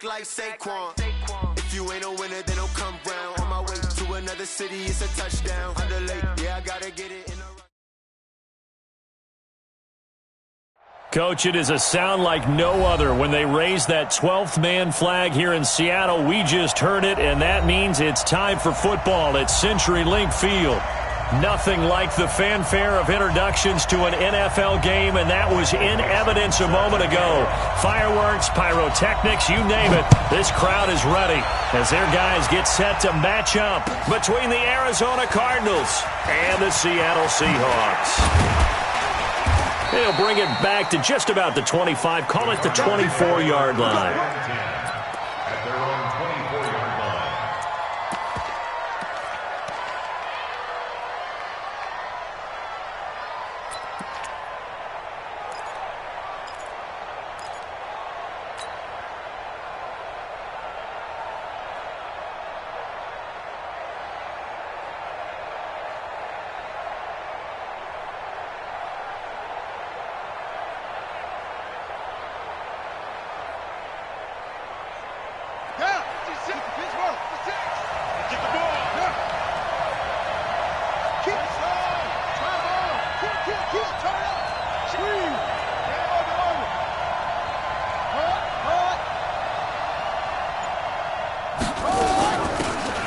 look like Saquon. If you ain't a winner, then don't come round. On my way to another city, it's a touchdown. Underlay, yeah, I gotta get it in a... Coach, it is a sound like no other when they raise that 12th man flag here in Seattle. We just heard it, and that means it's time for football at CenturyLink Field. Nothing like the fanfare of introductions to an NFL game, and that was in evidence a moment ago. Fireworks, pyrotechnics, you name it. This crowd is ready as their guys get set to match up between the Arizona Cardinals and the Seattle Seahawks. They'll bring it back to just about the 25, call it the 24-yard line. At their own 24-yard line.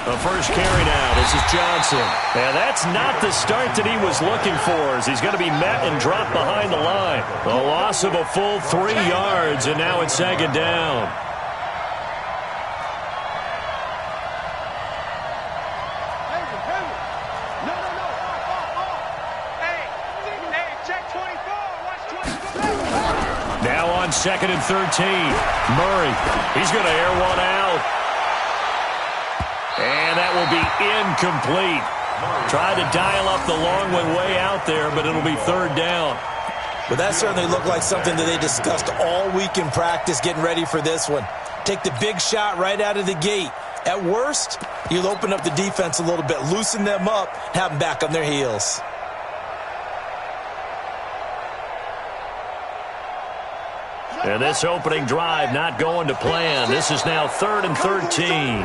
The first carry now. This is Johnson. And that's not the start that he was looking for, as he's going to be met and dropped behind the line. A loss of a full 3 yards, and now it's second down. Now on 2nd and 13. Murray, he's going to air one out. And that will be incomplete. Tried to dial up the long one way out there, but it'll be third down. Well, that certainly looked like something that they discussed all week in practice getting ready for this one. Take the big shot right out of the gate. At worst, you'll open up the defense a little bit, loosen them up, have them back on their heels. And this opening drive not going to plan. This is now 3rd and 13.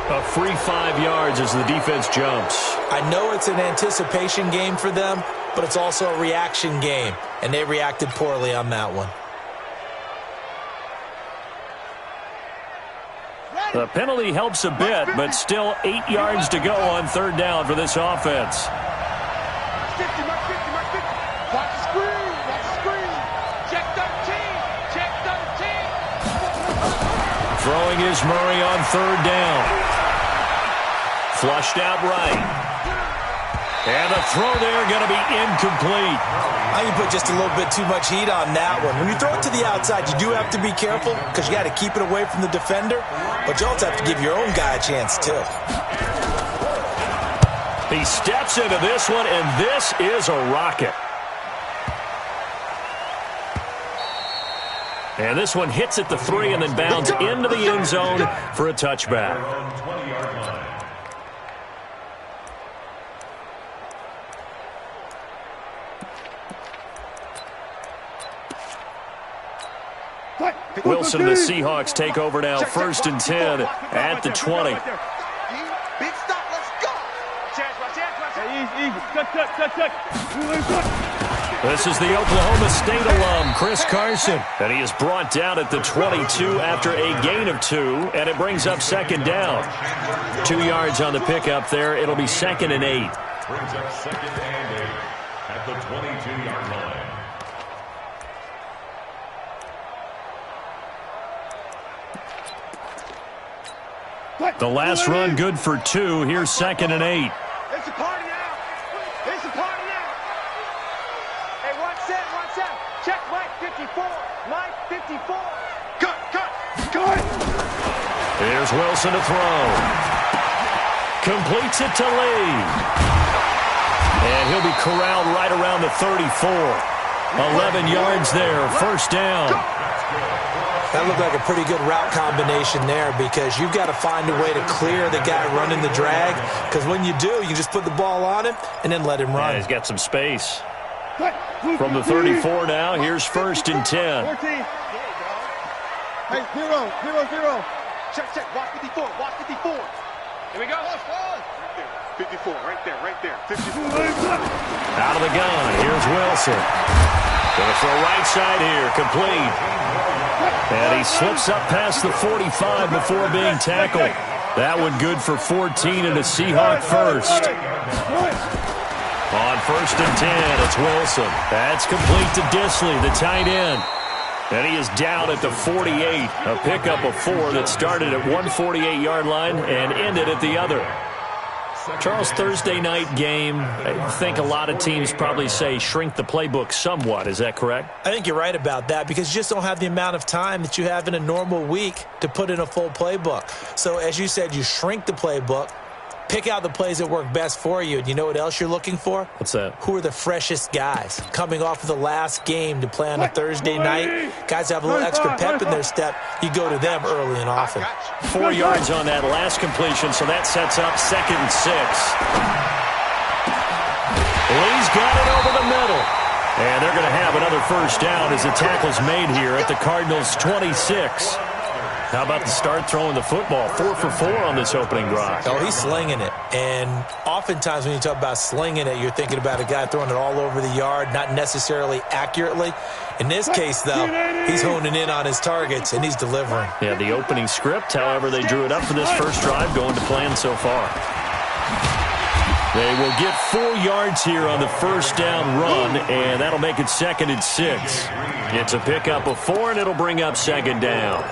A free 5 yards as the defense jumps. I know it's an anticipation game for them, but it's also a reaction game, and they reacted poorly on that one. The penalty helps a bit, but still 8 yards to go on third down for this offense. Throwing is Murray on third down. Flushed out right. And the throw there going to be incomplete. I think you put just a little bit too much heat on that one. When you throw it to the outside, you do have to be careful because you got to keep it away from the defender. But you also have to give your own guy a chance, too. He steps into this one, and this is a rocket. And this one hits at the 3 and then bounds into the end zone for a touchback. Wilson and the Seahawks take over now, 1st and 10 at the 20. Big stop, let's go! This is the Oklahoma State alum, Chris Carson. And he is brought down at the 22 after a gain of 2, and it brings up second down. 2 yards on the pickup there. It'll be 2nd and 8. Brings up 2nd and 8 at the 22-yard line. The last run good for 2. Here's 2nd and 8. It's a party now. It's a party now. Hey, one set. Check Mike 54. Mike 54. Cut. Here's Wilson to throw. Completes it to Lee. And he'll be corralled right around the 34. 11 yards there. First down. That looked like a pretty good route combination there because you've got to find a way to clear the guy running the drag, because when you do, you just put the ball on him and then let him run. Yeah, he's got some space. From the 34 now, here's 1st and 10. Hey, 0, 0, 0. Check, check. Watch 54. Watch 54. Here we go. 54, right there, right there. 54. Out of the gun, here's Wilson. Going to throw right side here, complete. And he slips up past the 45 before being tackled. That one good for 14 and a Seahawk first. On 1st and 10, it's Wilson. That's complete to Disley, the tight end. And he is down at the 48. A pickup of 4 that started at one 48-yard line and ended at the other. Charles, Thursday night game, I think a lot of teams probably say shrink the playbook somewhat. Is that correct? I think you're right about that because you just don't have the amount of time that you have in a normal week to put in a full playbook. So as you said, you shrink the playbook, pick out the plays that work best for you. And you know what else you're looking for? What's that? Who are the freshest guys coming off of the last game to play on a Thursday night? Guys have a little extra pep in their step. You go to them early and often. 4 yards on that last completion, so that sets up 2nd and 6. Lee's got it over the middle. And they're going to have another first down as the tackle's made here at the Cardinals' 26. How about the start throwing the football? 4 for 4 on this opening drive. Oh, he's slinging it. And oftentimes when you talk about slinging it, you're thinking about a guy throwing it all over the yard, not necessarily accurately. In this case, though, he's honing in on his targets, and he's delivering. Yeah, the opening script, however, they drew it up for this first drive, going to plan so far. They will get 4 yards here on the first down run, and that'll make it 2nd and 6. It's a pickup of 4, and it'll bring up 2nd down.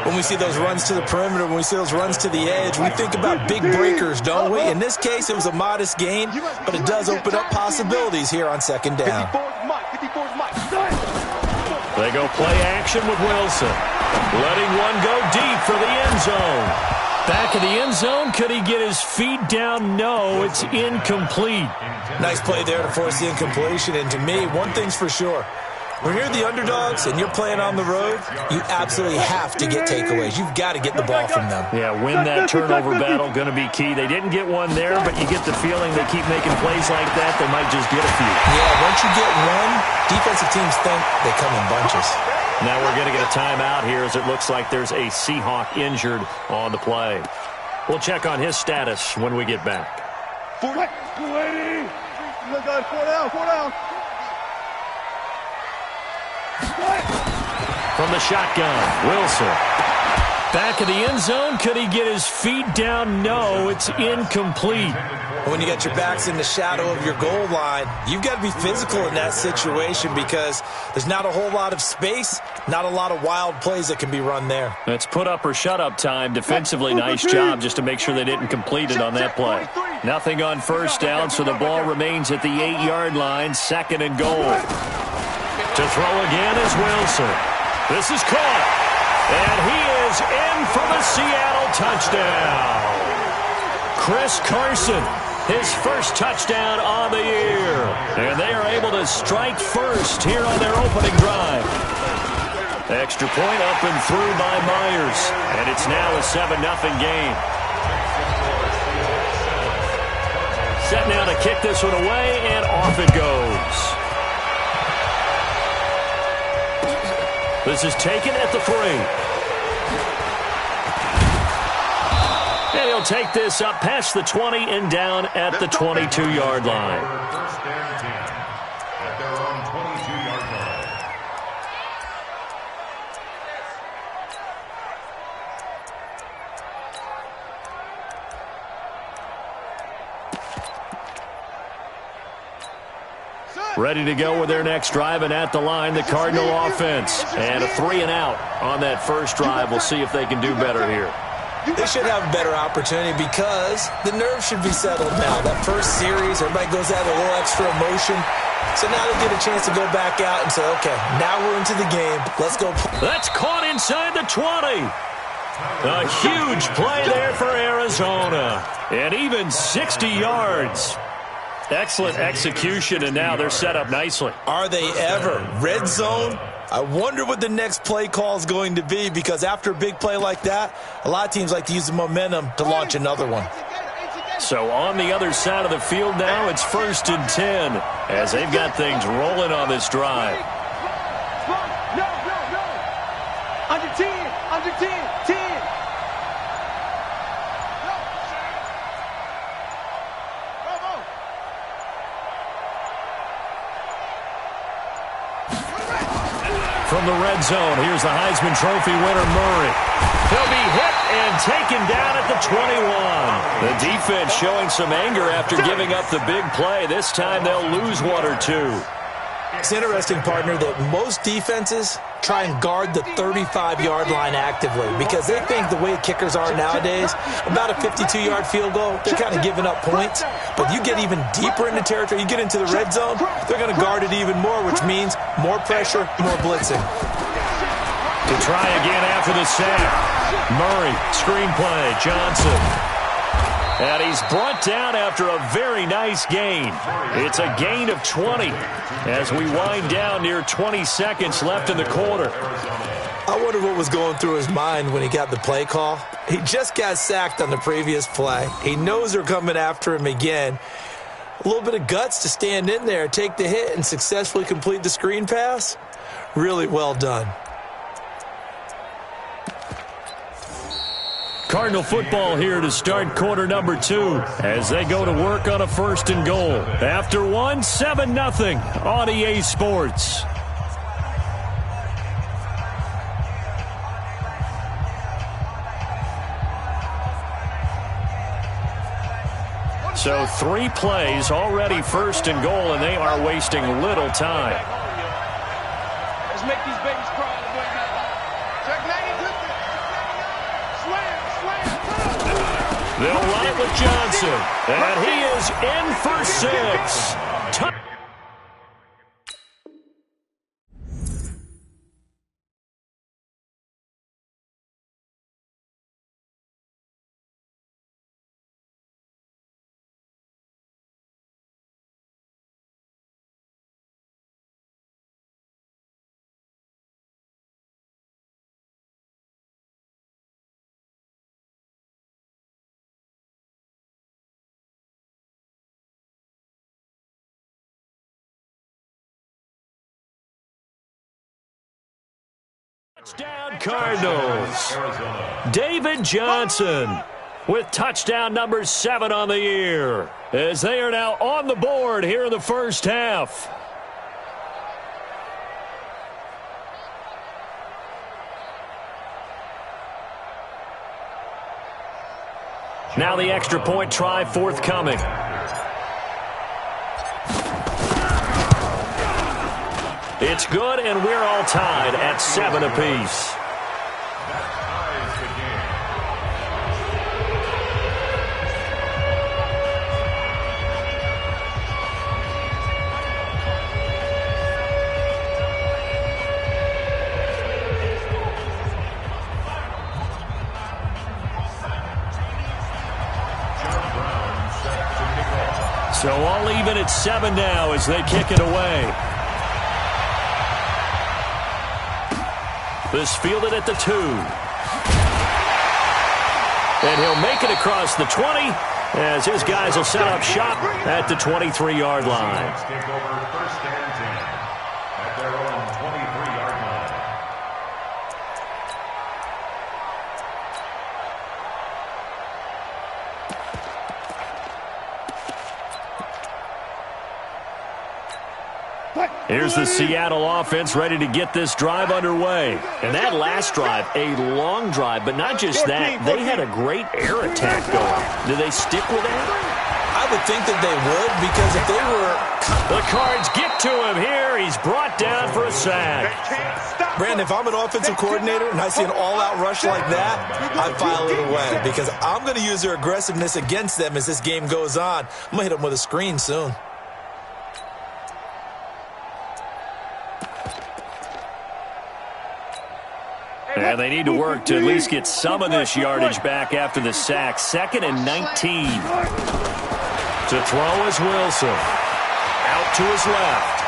When we see those runs to the perimeter, when we see those runs to the edge, we think about big breakers, don't we? In this case, it was a modest gain, but it does open up possibilities here on 2nd down. They go play action with Wilson. Letting one go deep for the end zone. Back of the end zone, could he get his feet down? No, it's incomplete. Nice play there to force the incompletion, and to me, one thing's for sure. When you're the underdogs and you're playing on the road, you absolutely have to get takeaways. You've got to get the ball from them. Yeah, win that turnover battle, going to be key. They didn't get one there, but you get the feeling they keep making plays like that, they might just get a few. Yeah, once you get one, defensive teams think they come in bunches. Now we're going to get a timeout here as it looks like there's a Seahawk injured on the play. We'll check on his status when we get back. 4 down. From the shotgun, Wilson. Back of the end zone, could he get his feet down? No, it's incomplete. When you got your backs in the shadow of your goal line, you've got to be physical in that situation because there's not a whole lot of space, not a lot of wild plays that can be run there. It's put up or shut up time. Defensively, nice job just to make sure they didn't complete it on that play. Nothing on first down, so the ball remains at the 8-yard line, 2nd and goal. To throw again is Wilson. This is caught. And he is in for the Seattle touchdown. Chris Carson, his first touchdown on the year. And they are able to strike first here on their opening drive. Extra point up and through by Myers. And it's now a 7-0 game. Set now to kick this one away, and off it goes. This is taken at the 3. And he'll take this up past the 20 and down at the 22-yard line. First and 10 at their own 22-yard line. Ready to go with their next drive, and at the line, the Cardinal offense. And a 3-and-out on that first drive. We'll see if they can do better here. They should have a better opportunity because the nerves should be settled now. That first series, everybody goes out with a little extra emotion. So now they get a chance to go back out and say, okay, now we're into the game. Let's go. That's caught inside the 20. A huge play there for Arizona. And even 60 yards. Excellent execution, and now they're set up nicely. Are they ever? Red zone? I wonder what the next play call is going to be because after a big play like that, a lot of teams like to use the momentum to launch another one. So on the other side of the field now, it's 1st and 10 as they've got things rolling on this drive. No. Under under 10, under 10, 10. From the red zone, here's the Heisman Trophy winner, Murray. He'll be hit and taken down at the 21. The defense showing some anger after giving up the big play. This time they'll lose one or two. It's interesting, partner, that most defenses try and guard the 35-yard line actively because they think the way kickers are nowadays, about a 52-yard field goal, they're kind of giving up points. But you get even deeper into territory, you get into the red zone, they're going to guard it even more, which means more pressure, more blitzing. To try again after the sack. Murray, screen play, Johnson. And he's brought down after a very nice gain. It's a gain of 20 as we wind down near 20 seconds left in the quarter. I wonder what was going through his mind when he got the play call. He just got sacked on the previous play. He knows they're coming after him again. A little bit of guts to stand in there, take the hit, and successfully complete the screen pass. Really well done. Cardinal football here to start quarter number 2 as they go to work on a 1st and goal. After one, 7-0 on EA Sports. So 3 plays already 1st and goal, and they are wasting little time. Let's make these babies cry. Check 92. They'll run it with Johnson, and he is in for 6. Touchdown Cardinals. David Johnson with touchdown number 7 on the year as they are now on the board here in the first half. Now the extra point try forthcoming. It's good, and we're all tied at 7 apiece. So all even at 7 now as they kick it away. This fielded at the 2. And he'll make it across the 20 as his guys will set up shop at the 23-yard line. Take over 1st and 10 at their own 23-yard line. Here's the Seattle offense ready to get this drive underway. And that last drive, a long drive, but not just that. They had a great air attack going. Do they stick with that? I would think that they would, because if they were... The Cards get to him here. He's brought down for a sack. Brandon, if I'm an offensive coordinator and I see an all-out rush like that, I file it away, because I'm going to use their aggressiveness against them as this game goes on. I'm going to hit them with a screen soon. And they need to work to at least get some of this yardage back after the sack. 2nd and 19. To throw is Wilson. Out to his left.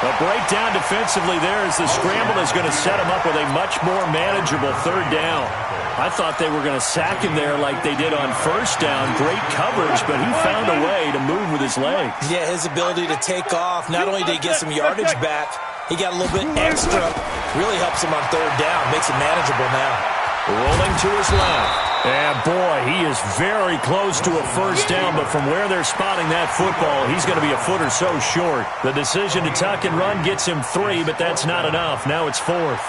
A breakdown defensively there as the scramble is going to set him up with a much more manageable 3rd down. I thought they were going to sack him there like they did on 1st down. Great coverage, but he found a way to move with his legs. Yeah, his ability to take off. Not only did he get some yardage back, He got a little bit extra. Really helps him on third down. Makes it manageable now. Rolling to his left. And, boy, he is very close to a first down, but from where they're spotting that football, he's going to be a foot or so short. The decision to tuck and run gets him 3, but that's not enough. Now it's 4th.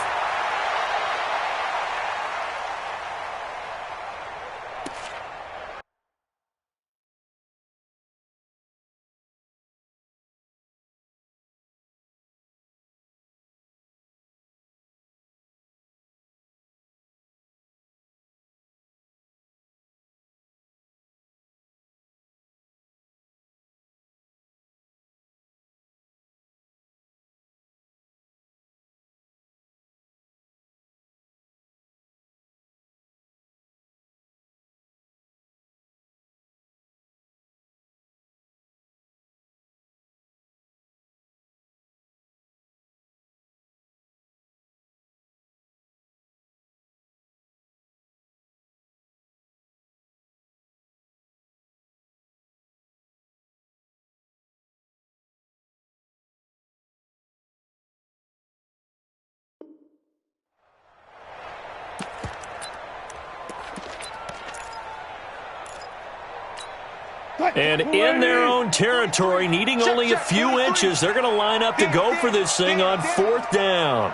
And in their own territory, needing only a few inches, they're going to line up to go for this thing on 4th down.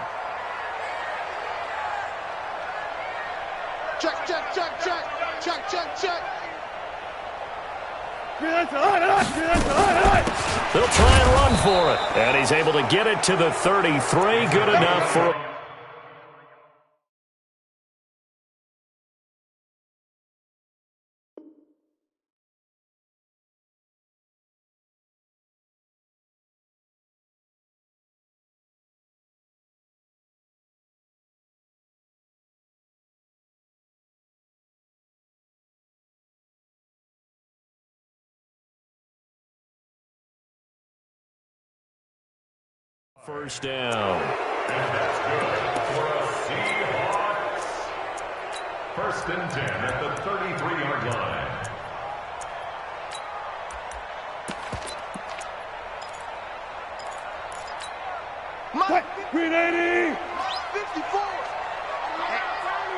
Check, check, check, check. Check, check, check. They'll try and run for it. And he's able to get it to the 33. Good enough for... First down. And that's good for a Seahawks. 1st and 10 at the 33-yard line. Mike, 380. 54.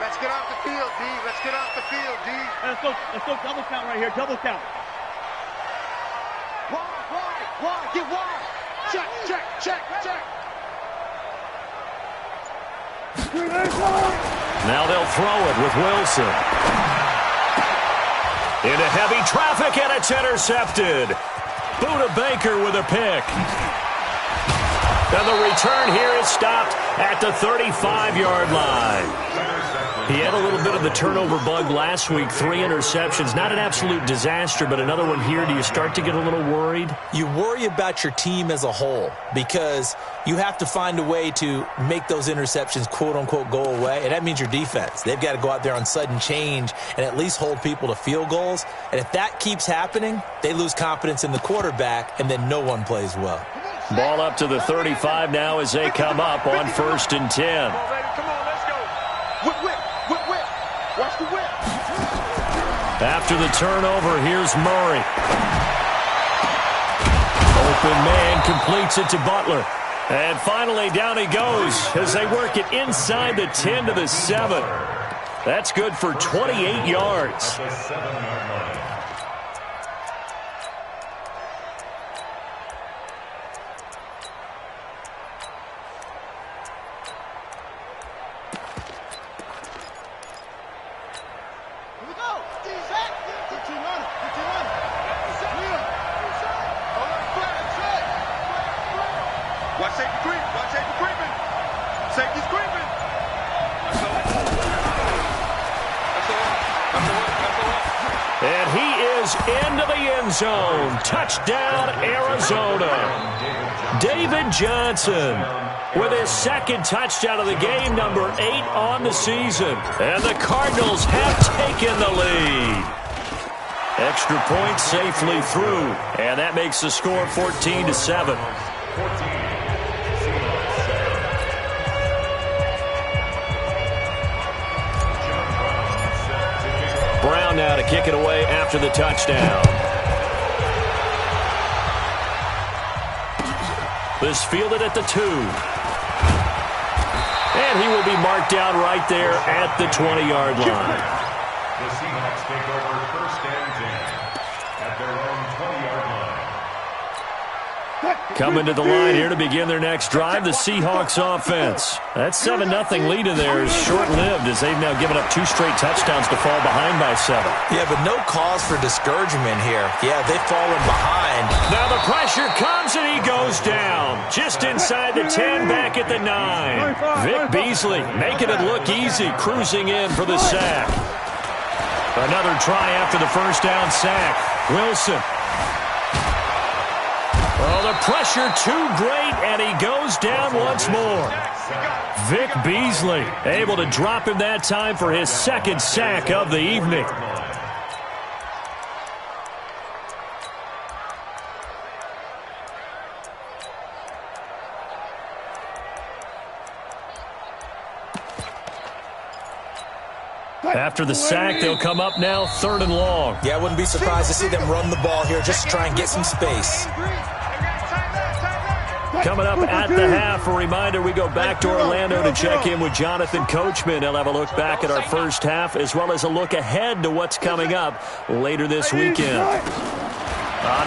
Let's get off the field, D. Let's get off the field, D. Let's go double count right here. Double count. Wide. Get wide. Check, check, check, check. Now they'll throw it with Wilson. Into heavy traffic, and it's intercepted. Buda Baker with a pick. And the return here is stopped at the 35-yard line. He had a little bit of the turnover bug last week, 3 interceptions. Not an absolute disaster, but another one here. Do you start to get a little worried? You worry about your team as a whole because you have to find a way to make those interceptions, quote-unquote, go away, and that means your defense. They've got to go out there on sudden change and at least hold people to field goals, and if that keeps happening, they lose confidence in the quarterback, and then no one plays well. Ball up to the 35 now as they come up on 1st and 10. Come on, let's go. Whip. Watch the whip. After the turnover, here's Murray. Open man completes it to Butler. And finally, down he goes as they work it inside the 10 to the 7. That's good for 28 yards. The 7-yard line. Watch safety creep. Watch safety creeping. Safety's creeping. And he is into the end zone. Touchdown, Arizona. David Johnson with his 2nd touchdown of the game, number 8 on the season. And the Cardinals have taken the lead. Extra point safely through. And that makes the score 14-7. 14. Brown now to kick it away after the touchdown. This fielded at the 2. And he will be marked down right there at the 20-yard line. The Seahawks take over 1st and 10 at their own 20-yard line. Coming to the line here to begin their next drive, the Seahawks offense. That 7-0 lead of theirs short-lived as they've now given up 2 straight touchdowns to fall behind by 7. Yeah, but no cause for discouragement here. Yeah, they've fallen behind. Now the pressure comes and he goes down. Just inside the 10, back at the 9. Vic Beasley making it look easy, cruising in for the sack. Another try after the first down sack. Wilson. Oh, the pressure too great, and he goes down once more. Vic Beasley able to drop him that time for his 2nd sack of the evening. After the sack, they'll come up now 3rd and long. Yeah, I wouldn't be surprised to see them run the ball here just to try and get some space. Coming up at the half, a reminder, we go back to Orlando to check in with Jonathan Coachman. He'll have a look back at our first half as well as a look ahead to what's coming up later this weekend.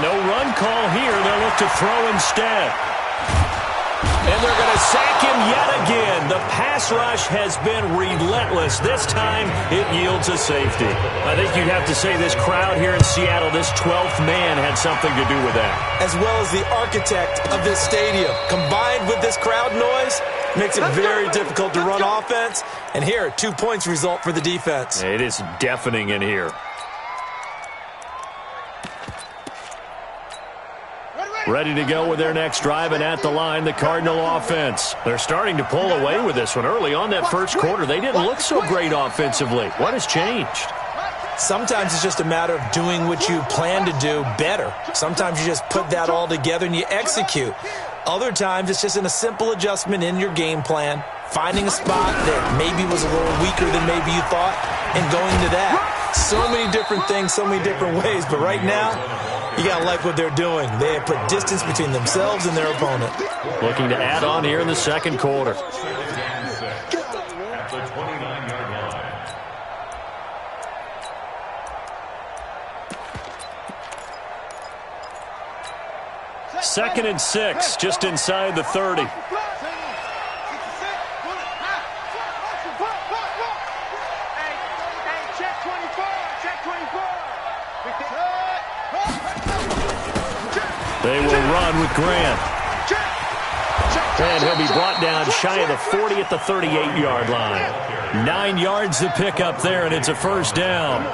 No run call here. They'll look to throw instead. And they're going to sack him yet again. The pass rush has been relentless. This time, it yields a safety. I think you'd have to say this crowd here in Seattle, this 12th man had something to do with that. As well as the architect of this stadium. Combined with this crowd noise, makes it very difficult to run offense. And here, 2 points result for the defense. It is deafening in here. Ready to go with their next drive, and at the line, the Cardinal offense. They're starting to pull away with this one. Early on that first quarter, they didn't look so great offensively. What has changed? Sometimes it's just a matter of doing what you plan to do better. Sometimes you just put that all together and you execute. Other times it's just in a simple adjustment in your game plan, finding a spot that maybe was a little weaker than maybe you thought, and going to that. So many different things, so many different ways, but right now, you got to like what they're doing. They have put distance between themselves and their opponent. Looking to add on here in the second quarter. At the 29-yard line. Second and 6, just inside the 30. They will run with Grant. And he'll be brought down shy of the 40 at the 38-yard line. 9 yards to pick up there, and it's a first down.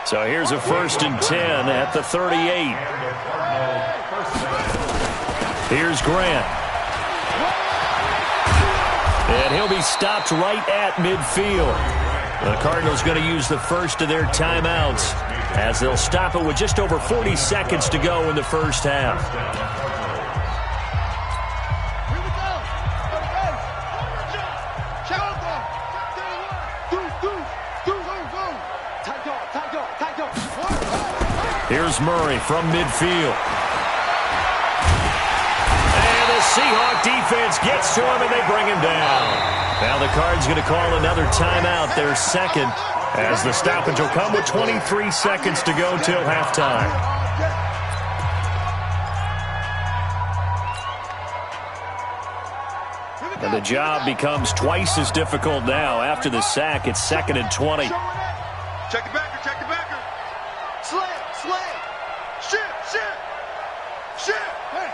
So here's a 1st and 10 at the 38. Here's Grant. And he'll be stopped right at midfield. The Cardinals going to use the first of their timeouts as they'll stop it with just over 40 seconds to go in the first half. Here's Murray from midfield. And the Seahawk defense gets to him and they bring him down. Now the Cards going to call another timeout, their second, as the stoppage will come with 23 seconds to go till halftime. And the job becomes twice as difficult now. After the sack, it's 2nd and 20. Check the backer, check the backer. Slam, slam. Shit. Hey.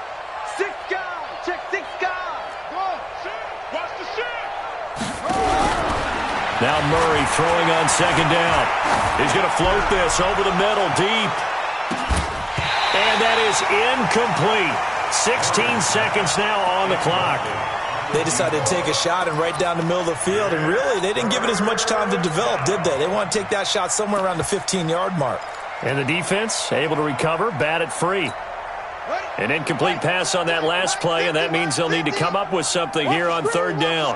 6 guys, check 6 guys. Go on, shit. Watch the shit. Now Murray throwing on 2nd down. He's going to float this over the middle, deep. And that is incomplete. 16 seconds now on the clock. They decided to take a shot and right down the middle of the field, and really, they didn't give it as much time to develop, did they? They want to take that shot somewhere around the 15-yard mark. And the defense able to recover, bat it free. An incomplete pass on that last play, and that means they'll need to come up with something here on 3rd down.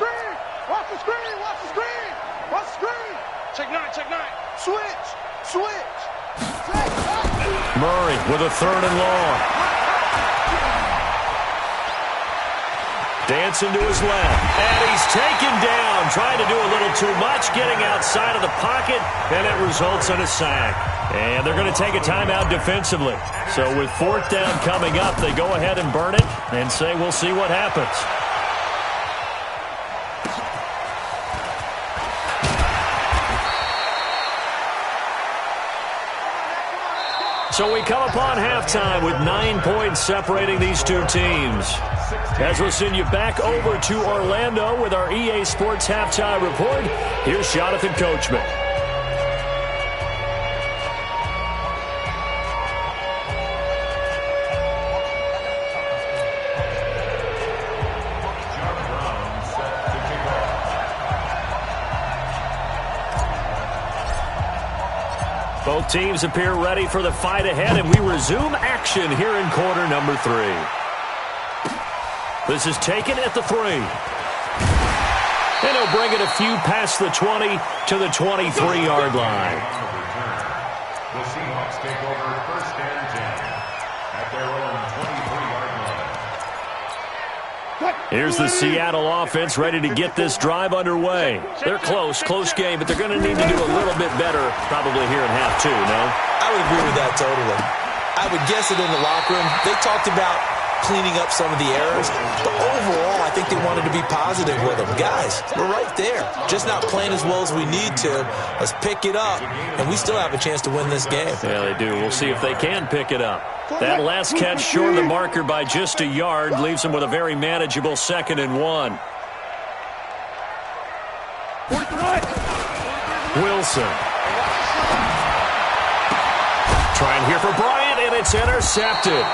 Watch the screen, watch the screen, watch the screen. Check 9, check 9. Switch. Murray with a 3rd and long. Dancing to his left. And he's taken down. Trying to do a little too much. Getting outside of the pocket. And it results in a sack. And they're going to take a timeout defensively. So with fourth down coming up, they go ahead and burn it and say we'll see what happens. So we come upon halftime with 9 points separating these two teams. As we'll send you back over to Orlando with our EA Sports Halftime Report, here's Jonathan Coachman. Both teams appear ready for the fight ahead, and we resume action here in quarter number 3. This is taken at the 3. And he'll bring it a few past the 20 to the 23-yard line. The Seahawks take over first and 10 at their own 23-yard line. Here's the Seattle offense ready to get this drive underway. They're close game, but they're going to need to do a little bit better probably here in half 2, no? I would agree with that totally. I would guess it in the locker room. They talked about cleaning up some of the errors, but overall, I think they wanted to be positive with them. Guys, we're right there. Just not playing as well as we need to. Let's pick it up, and we still have a chance to win this game. Yeah, they do. We'll see if they can pick it up. That last catch short of the marker by just a yard leaves them with a very manageable 2nd and 1. Wilson. Trying here for Bryant, and it's intercepted.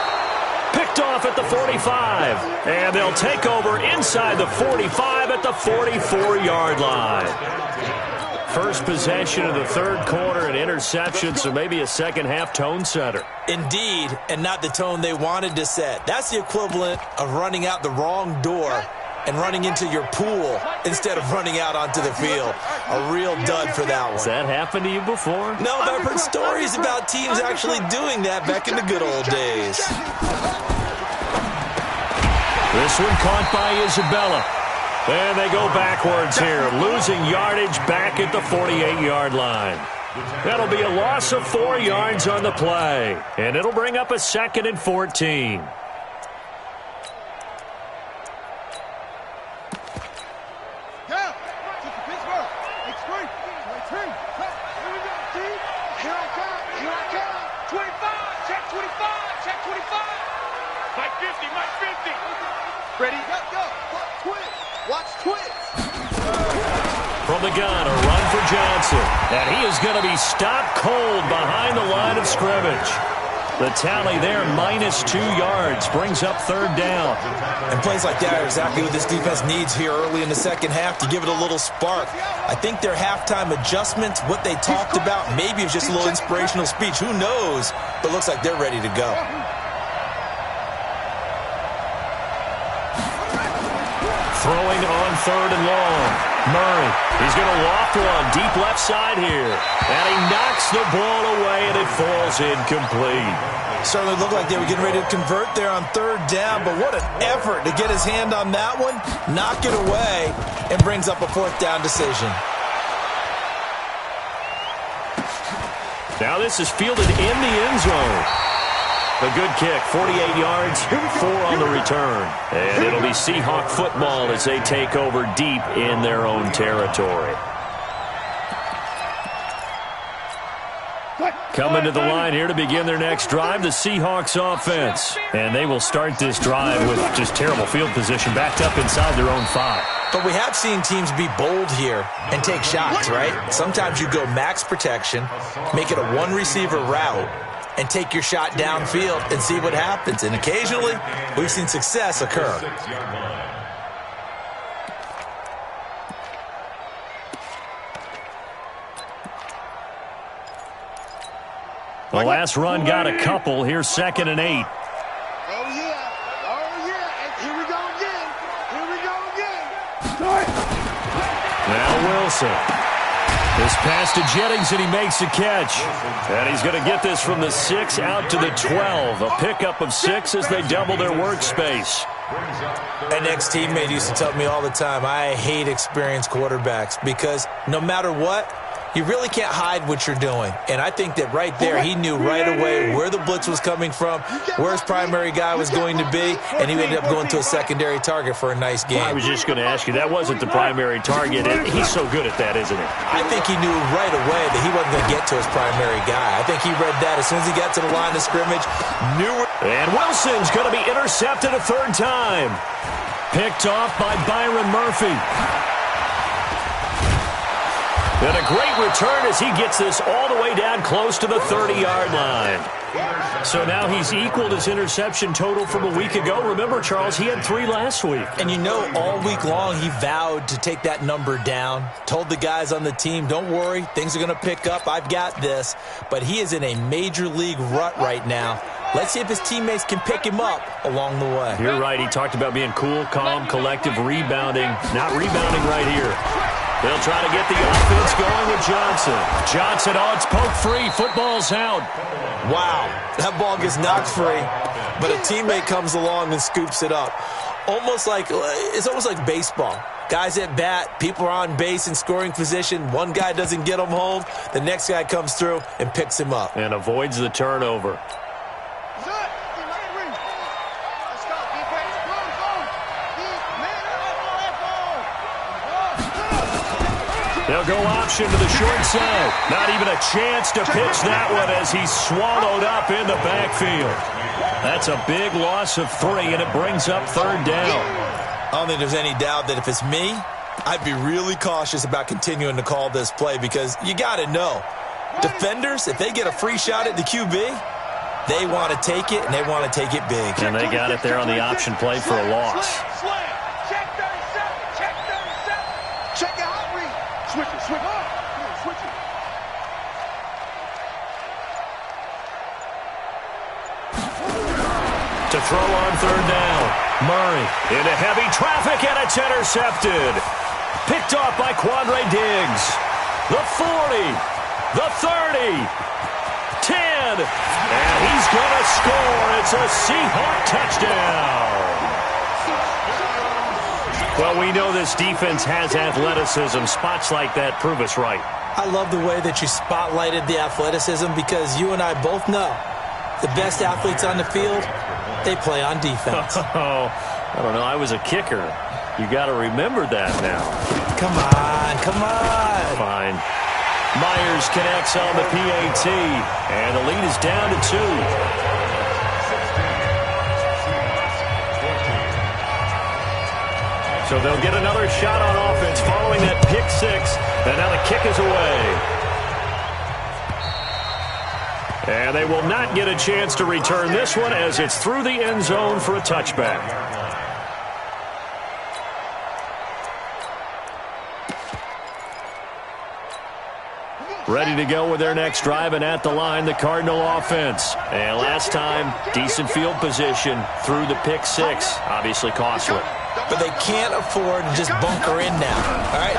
Picked off at the 45. And they'll take over inside the 45 at the 44-yard line. First possession of the third quarter, an interception, so maybe a second-half tone setter. Indeed, and not the tone they wanted to set. That's the equivalent of running out the wrong door and running into your pool instead of running out onto the field. A real dud for that one. Has that happened to you before? No, but I've heard stories about teams actually doing that back in the good old days. This one caught by Isabella. And they go backwards here, losing yardage back at the 48-yard line. That'll be a loss of 4 yards on the play. And it'll bring up a 2nd and 14. Ready? Go. Twist. Watch twist. From the gun, a run for Johnson. And he is going to be stopped cold behind the line of scrimmage. The tally there, -2 yards, brings up 3rd down. And plays like that are exactly what this defense needs here early in the second half to give it a little spark. I think their halftime adjustments, what they talked about, maybe it's just a little inspirational speech. Who knows? But looks like they're ready to go. Throwing on 3rd and long. Murray, he's going to loft one deep left side here. And he knocks the ball away, and it falls incomplete. Certainly looked like they were getting ready to convert there on 3rd down, but what an effort to get his hand on that one, knock it away, and brings up a 4th down decision. Now this is fielded in the end zone. A good kick, 48 yards, 4 on the return. And it'll be Seahawk football as they take over deep in their own territory. Coming to the line here to begin their next drive, the Seahawks offense. And they will start this drive with just terrible field position, backed up inside their own 5. But we have seen teams be bold here and take shots, right? Sometimes you go max protection, make it a one-receiver route, and take your shot downfield and see what happens. And occasionally, we've seen success occur. The last run got a couple. Here's 2nd and 8. Oh, yeah. And here we go again. Now Wilson. This pass to Jennings, and he makes the catch. And he's going to get this from the 6 out to the 12. A pickup of 6 as they double their workspace. An ex-teammate used to tell me all the time, I hate experienced quarterbacks because no matter what, you really can't hide what you're doing. And I think that right there, he knew right away where the blitz was coming from, where his primary guy was going to be, and he ended up going to a secondary target for a nice game. I was just going to ask you, that wasn't the primary target. He's so good at that, isn't he? I think he knew right away that he wasn't going to get to his primary guy. I think he read that as soon as he got to the line of scrimmage, knew it. And Wilson's going to be intercepted a third time. Picked off by Byron Murphy. And a great return as he gets this all the way down close to the 30-yard line. So now he's equaled his interception total from a week ago. Remember, Charles, he had 3 last week. And you know, all week long he vowed to take that number down. Told the guys on the team, don't worry, things are going to pick up. I've got this. But he is in a major league rut right now. Let's see if his teammates can pick him up along the way. You're right. He talked about being cool, calm, collective, rebounding. Not rebounding right here. They'll try to get the offense going with Johnson. Johnson, oh, it's poked free. Football's out. Wow, that ball gets knocked free, but a teammate comes along and scoops it up. It's almost like baseball. Guys at bat, people are on base in scoring position. One guy doesn't get him home. The next guy comes through and picks him up. And avoids the turnover. They'll go option to the short side. Not even a chance to pitch that one as he's swallowed up in the backfield. That's a big loss of 3, and it brings up third down. I don't think there's any doubt that if it's me, I'd be really cautious about continuing to call this play because you got to know, defenders, if they get a free shot at the QB, they want to take it, and they want to take it big. And they got it there on the option play for a loss. Switch it. To throw on third down. Murray into heavy traffic, and it's intercepted. Picked off by Quandre Diggs. The 40, the 30, 10, and he's going to score. It's a Seahawk touchdown. Well, we know this defense has athleticism. Spots like that prove us right. I love the way that you spotlighted the athleticism because you and I both know the best athletes on the field, they play on defense. Oh, I don't know. I was a kicker. You got to remember that now. Come on. Fine. Myers connects on the PAT, and the lead is down to 2. So they'll get another shot on offense following that pick 6, and now the kick is away. And they will not get a chance to return this one as it's through the end zone for a touchback. Ready to go with their next drive, and at the line, the Cardinal offense. And last time, decent field position through the pick 6. Obviously costly. But they can't afford to just bunker in now. All right,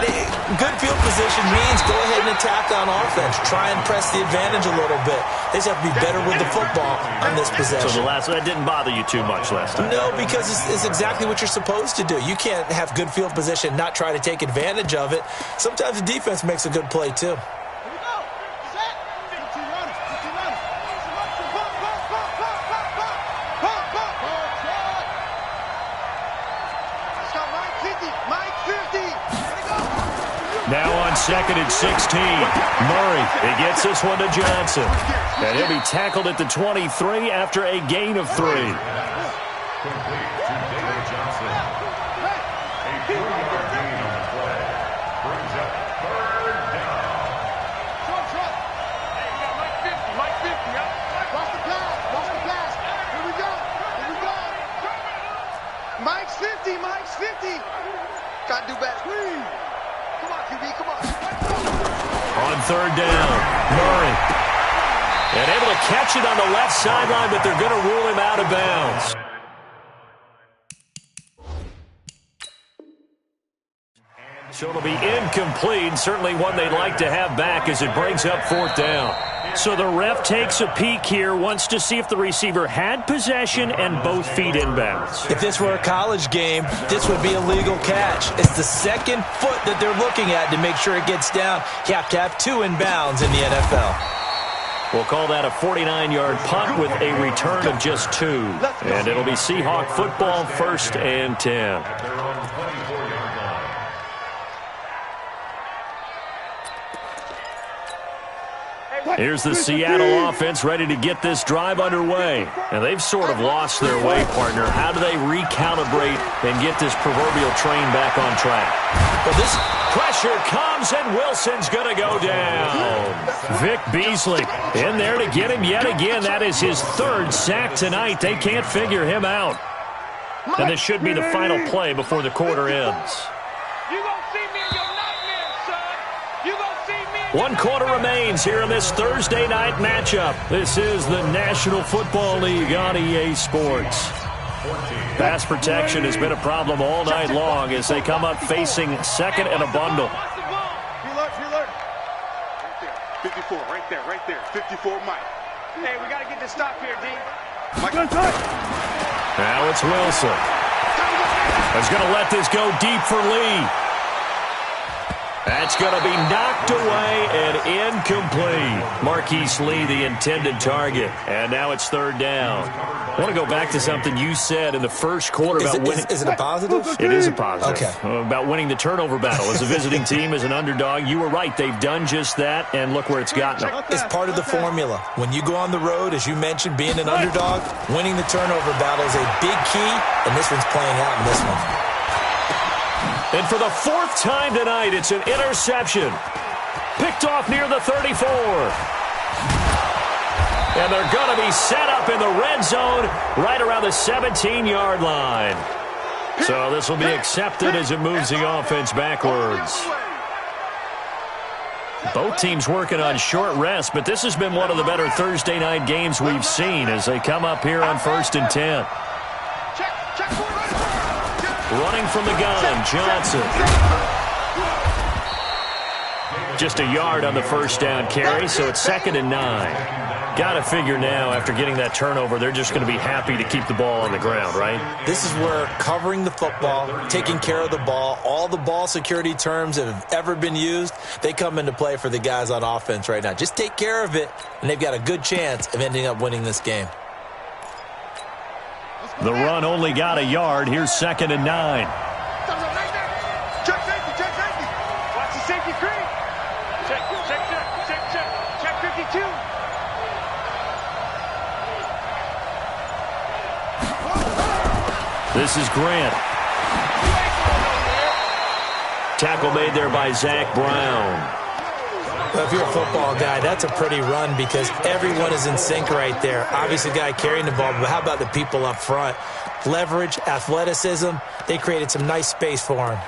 good field position means go ahead and attack on offense. Try and press the advantage a little bit. They just have to be better with the football on this possession. So that didn't bother you too much last time? No, because it's exactly what you're supposed to do. You can't have good field position, not try to take advantage of it. Sometimes the defense makes a good play, too. Now on second and 16. Murray, he gets this one to Johnson. And he'll be tackled at the 23 after a gain of 3. Complete to David Johnson. A 3-yard gain on the play. Brings up third down. Hey, you got Mike 50, yeah. Lost the pass. Here we go. Mike's 50. Gotta do better. Come on, QB, come on. On third down, Murray. And able to catch it on the left sideline, but they're going to rule him out of bounds. So it'll be incomplete, certainly one they'd like to have back as it brings up 4th down. So the ref takes a peek here, wants to see if the receiver had possession and both feet inbounds. If this were a college game, this would be a legal catch. It's the second foot that they're looking at to make sure it gets down. You have to have 2 inbounds in the NFL. We'll call that a 49-yard punt with a return of just 2. And it'll be Seahawk football, 1st and 10. Here's the Seattle offense ready to get this drive underway. And they've sort of lost their way, partner. How do they recalibrate and get this proverbial train back on track? Well, this pressure comes, and Wilson's going to go down. Vic Beasley in there to get him yet again. That is his 3rd sack tonight. They can't figure him out. And this should be the final play before the quarter ends. You gonna see me in your nightmares, son. You gonna see me in 1 quarter remains here in this Thursday night matchup. This is the National Football League on EA Sports. Pass protection has been a problem all night long as they come up facing 2nd and a bundle. Right there. 54, right there. 54, Mike. Hey, we got to get this stop here, D. Mike. Now it's Wilson. He's going to let this go deep for Lee. That's going to be knocked away and incomplete. Marquise Lee, the intended target. And now it's 3rd down. I want to go back to something you said in the first quarter about winning. Is it a positive? It is a positive. Okay. About winning the turnover battle. As a visiting team, as an underdog, you were right. They've done just that, and look where it's gotten them. It's part of the formula. When you go on the road, as you mentioned, being an underdog, winning the turnover battle is a big key, and this one's playing out in this one. And for the 4th time tonight, it's an interception. Picked off near the 34. And they're going to be set up in the red zone right around the 17-yard line. So this will be accepted as it moves the offense backwards. Both teams working on short rest, but this has been one of the better Thursday night games we've seen as they come up here on 1st and 10. Running from the gun, Johnson. Just a yard on the 1st down carry, so it's 2nd and 9. Got to figure now, after getting that turnover, they're just going to be happy to keep the ball on the ground, right? This is where covering the football, taking care of the ball, all the ball security terms that have ever been used, they come into play for the guys on offense right now. Just take care of it, and they've got a good chance of ending up winning this game. The run only got a yard. Here's 2nd and 9. Check safety. Watch the safety screen. Check 52. This is Grant. Tackle made there by Zach Brown. Well, if you're a football guy, that's a pretty run because everyone is in sync right there. Obviously, the guy carrying the ball, but how about the people up front? Leverage, athleticism, they created some nice space for him.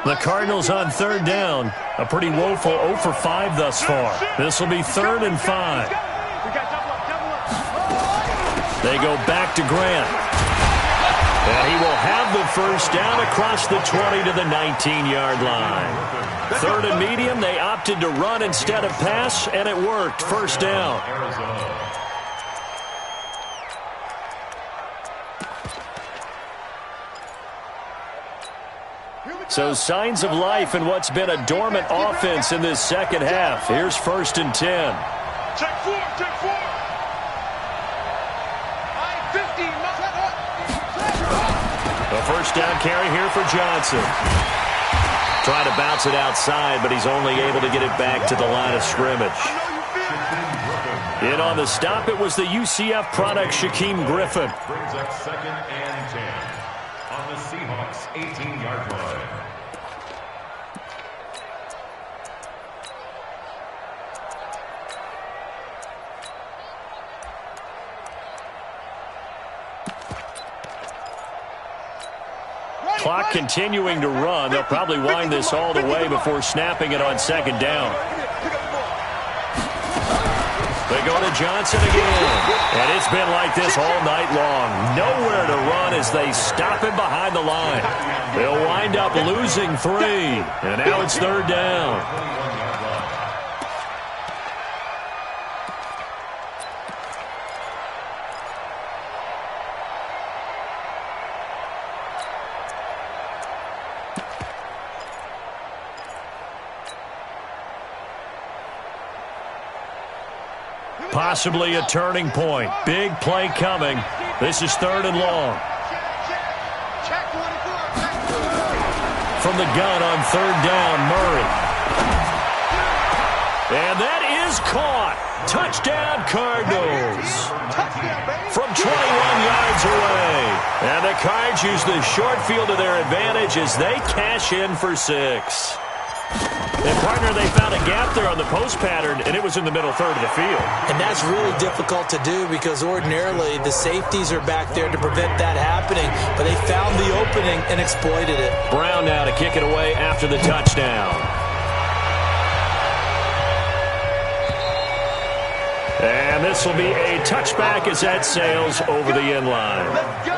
The Cardinals on 3rd down. A pretty woeful 0 for 5 thus far. This will be 3rd and 5. They go back to Grant. And he will have the 1st down across the 20 to the 19-yard line. 3rd and medium, they opted to run instead of pass, and it worked. 1st down. So signs of life in what's been a dormant offense in this second half. Here's 1st and 10. Check 4. A 1st down carry here for Johnson. Trying to bounce it outside, but he's only able to get it back to the line of scrimmage. In on the stop, it was the UCF product, Shaquem Griffin. Brings up 2nd and 10 on the Seahawks' 18-yard line. Clock continuing to run. They'll probably wind this all the way before snapping it on 2nd down. They go to Johnson again. And it's been like this all night long. Nowhere to run as they stop him behind the line. They'll wind up losing 3. And now it's 3rd down. Possibly a turning point. Big play coming. This is 3rd and long. From the gun on 3rd down, Murray. And that is caught. Touchdown, Cardinals. From 21 yards away. And the Cards use the short field to their advantage as they cash in for 6. And, partner, they found a gap there on the post pattern, and it was in the middle third of the field. And that's really difficult to do because ordinarily the safeties are back there to prevent that happening. But they found the opening and exploited it. Brown now to kick it away after the touchdown. And this will be a touchback as that sails over the end line. Let's go.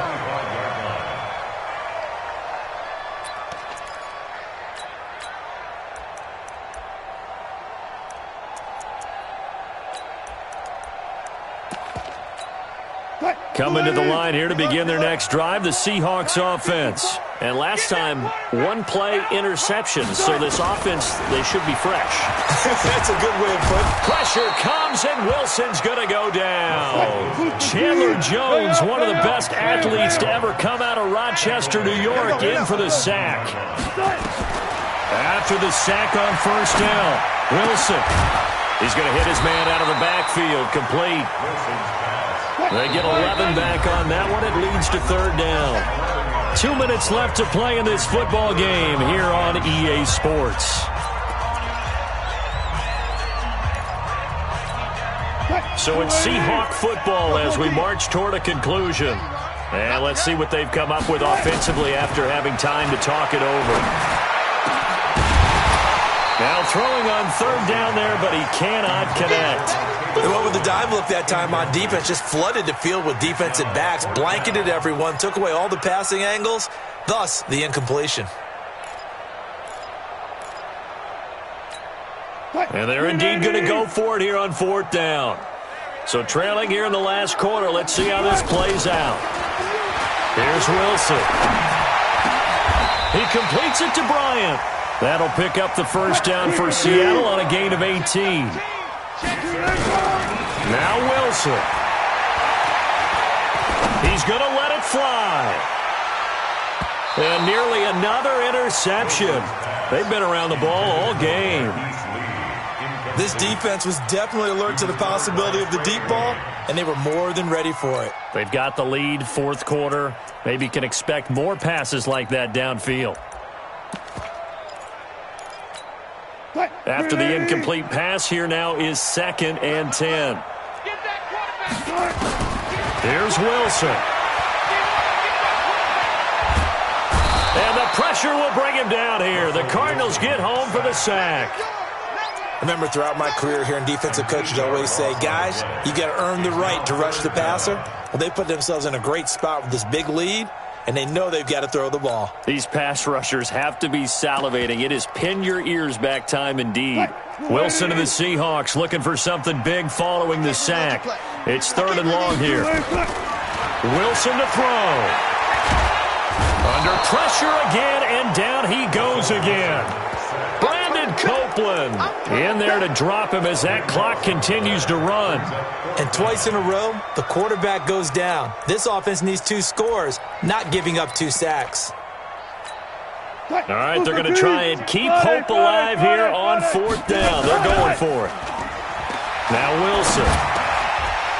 Coming to the line here to begin their next drive, the Seahawks offense. And last time, 1-play interception. So this offense, they should be fresh. That's a good way of putting it. Pressure comes, and Wilson's going to go down. Chandler Jones, one of the best athletes to ever come out of Rochester, New York, in for the sack. After the sack on 1st down, Wilson. He's going to hit his man out of the backfield, complete. They get 11 back on that one. It leads to 3rd down. 2 minutes left to play in this football game here on EA Sports. So it's Seahawk football as we march toward a conclusion. And let's see what they've come up with offensively after having time to talk it over. Now throwing on 3rd down there, but he cannot connect. They went with the dime look that time on defense, just flooded the field with defensive backs, blanketed everyone, took away all the passing angles, thus the incompletion. And they're indeed going to go for it here on 4th down. So trailing here in the last quarter, let's see how this plays out. Here's Wilson. He completes it to Bryant. That'll pick up the 1st down for Seattle on a gain of 18. Now Wilson. He's going to let it fly. And nearly another interception. They've been around the ball all game. This defense was definitely alert to the possibility of the deep ball, and they were more than ready for it. They've got the lead, 4th quarter. Maybe can expect more passes like that downfield. After the incomplete pass, here now is 2nd and 10. Here's Wilson. And the pressure will bring him down here. The Cardinals get home for the sack. Remember, throughout my career here in defensive coaches, I always say, guys, you got to earn the right to rush the passer. Well, they put themselves in a great spot with this big lead, and they know they've got to throw the ball. These pass rushers have to be salivating. It is pin your ears back time indeed. Wilson and the Seahawks looking for something big following the sack. It's 3rd and long here. Wilson to throw. Under pressure again, and down he goes again. Brandon Copeland in there to drop him as that clock continues to run. And twice in a row, the quarterback goes down. This offense needs 2 scores, not giving up 2 sacks. All right, they're going to try and keep hope alive here on 4th down. They're going for it. Now Wilson.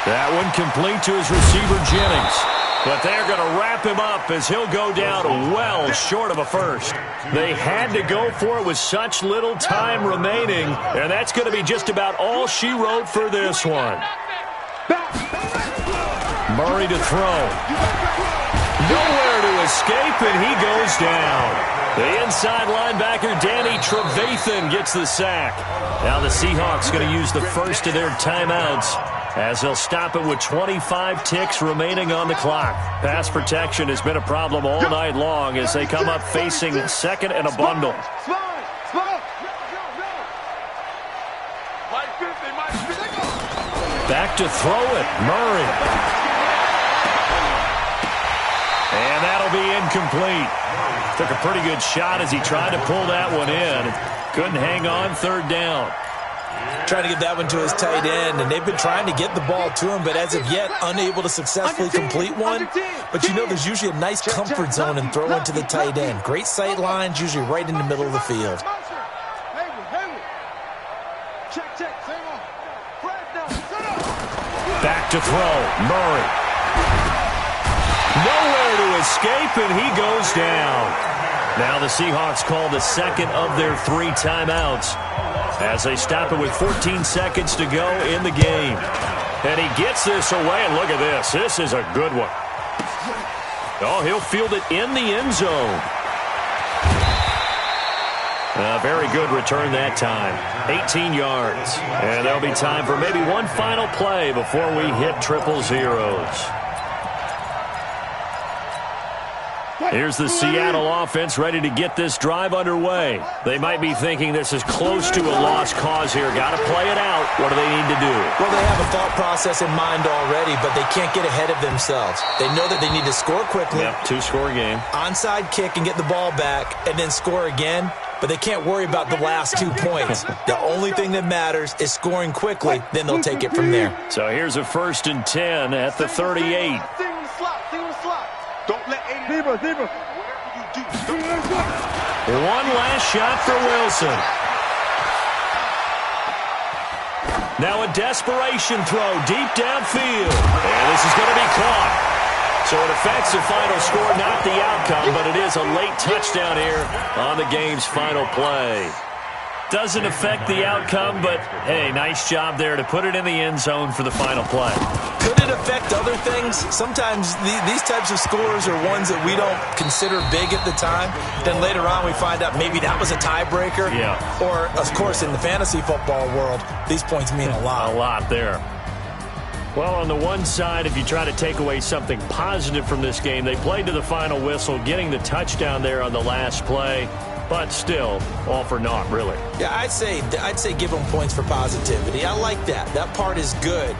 That one complete to his receiver, Jennings. But they're going to wrap him up as he'll go down well short of a first. They had to go for it with such little time remaining, and that's going to be just about all she wrote for this one. Murray to throw. Nowhere to escape, and he goes down. The inside linebacker, Danny Trevathan, gets the sack. Now the Seahawks going to use the first of their timeouts as they'll stop it with 25 ticks remaining on the clock. Pass protection has been a problem all night long as they come up facing second and a bundle. Back to throw it, Murray. And that'll be incomplete. Took a pretty good shot as he tried to pull that one in. Couldn't hang on, third down. Trying to get that one to his tight end, and they've been trying to get the ball to him, but as of yet, unable to successfully complete one. But you know there's usually a nice comfort zone in throwing to the tight end. Great sight lines, usually right in the middle of the field. Back to throw, Murray. Nowhere to escape, and he goes down. Now the Seahawks call the second of their 3 timeouts as they stop it with 14 seconds to go in the game. And he gets this away, and look at this. This is a good one. Oh, he'll field it in the end zone. A very good return that time. 18 yards. And there'll be time for maybe one final play before we hit triple zeros. Here's the Seattle offense ready to get this drive underway. They might be thinking this is close to a lost cause here. Got to play it out. What do they need to do? Well, they have a thought process in mind already, but they can't get ahead of themselves. They know that they need to score quickly. Yep, 2-score game. Onside kick and get the ball back, and then score again. But they can't worry about the last 2 points. The only thing that matters is scoring quickly, then they'll take it from there. So here's a 1st and 10 at the 38. Don't let Zebra. One last shot for Wilson. Now a desperation throw deep downfield. And this is going to be caught. So it affects the final score, not the outcome, but it is a late touchdown here on the game's final play. Doesn't affect the outcome, but, hey, nice job there to put it in the end zone for the final play. Could it affect other things? Sometimes these types of scores are ones that we don't consider big at the time. Then later on we find out maybe that was a tiebreaker. Yeah. Or, of course, in the fantasy football world, these points mean a lot. A lot there. Well, on the one side, if you try to take away something positive from this game, they played to the final whistle, getting the touchdown there on the last play. But still, all for naught, really. Yeah, I'd say give them points for positivity. I like that. That part is good.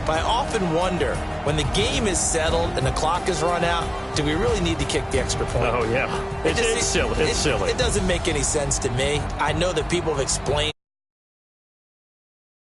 But I often wonder, when the game is settled and the clock is run out, do we really need to kick the extra point? Oh, yeah. It's silly. It's silly. It doesn't make any sense to me. I know that people have explained